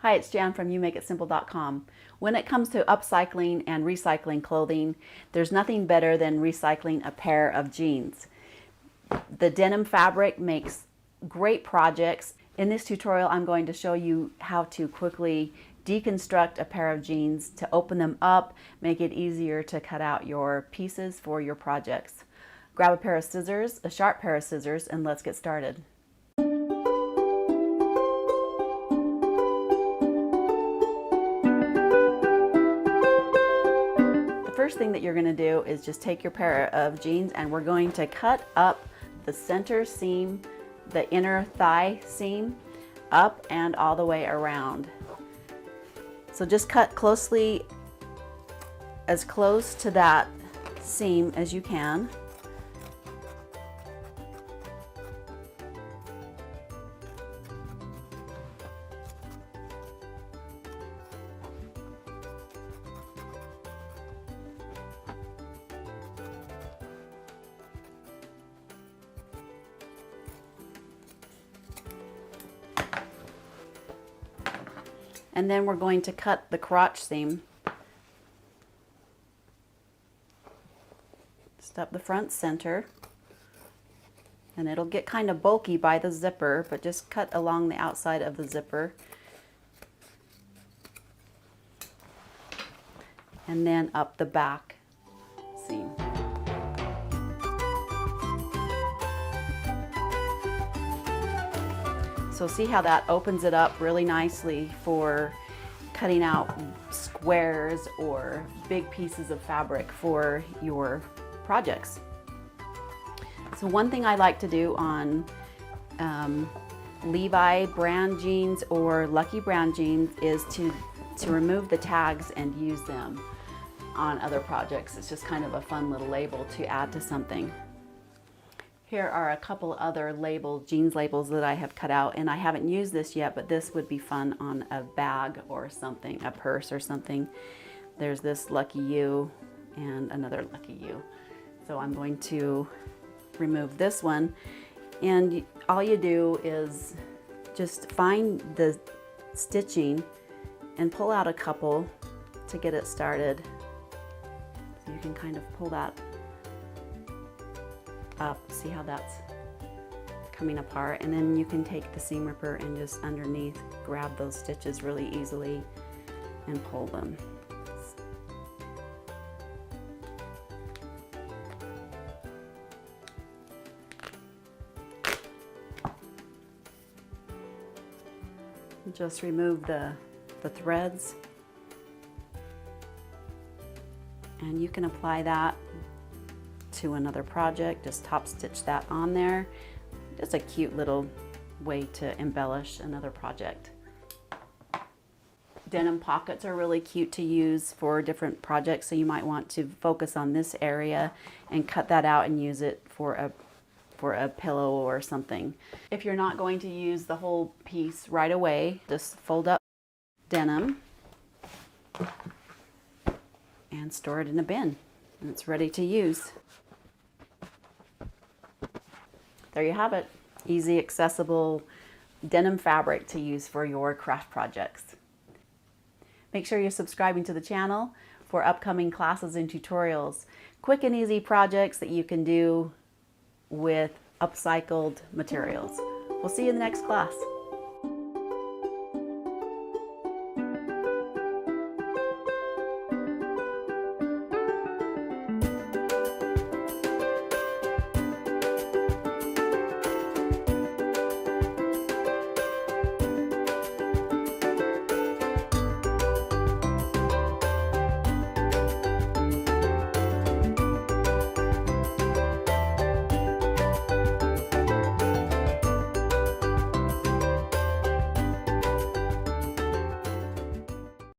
Hi, it's Jan from YouMakeItSimple.com. When it comes to upcycling and recycling clothing, there's nothing better than recycling a pair of jeans. The denim fabric makes great projects. In this tutorial, I'm going to show you how to quickly deconstruct a pair of jeans to open them up, make it easier to cut out your pieces for your projects. Grab a pair of scissors, a sharp pair of scissors, and let's get started. First thing that you're going to do is just take your pair of jeans and we're going to cut up the center seam, the inner thigh seam, up and all the way around. So just cut closely, as close to that seam as you can. And then we're going to cut the crotch seam. Just up the front center. And it'll get kind of bulky by the zipper, but just cut along the outside of the zipper. And then up the back seam. So see how that opens it up really nicely for cutting out squares or big pieces of fabric for your projects. So one thing I like to do on Levi brand jeans or Lucky brand jeans is to remove the tags and use them on other projects. It's just kind of a fun little label to add to something. Here are a couple other jeans labels that I have cut out, and I haven't used this yet, but this would be fun on a bag or something, a purse or something. There's this Lucky You and another Lucky You. So I'm going to remove this one, and all you do is just find the stitching and pull out a couple to get it started. So you can kind of pull that up, see how that's coming apart, and then you can take the seam ripper and just underneath grab those stitches really easily and pull them. Just remove the threads, and you can apply that to another project. Just top stitch that on there. Just a cute little way to embellish another project. Denim pockets are really cute to use for different projects, so you might want to focus on this area and cut that out and use it for a pillow or something. If you're not going to use the whole piece right away, just fold up denim and store it in a bin, and it's ready to use. There you have it. Easy, accessible denim fabric to use for your craft projects. Make sure you're subscribing to the channel for upcoming classes and tutorials. Quick and easy projects that you can do with upcycled materials. We'll see you in the next class.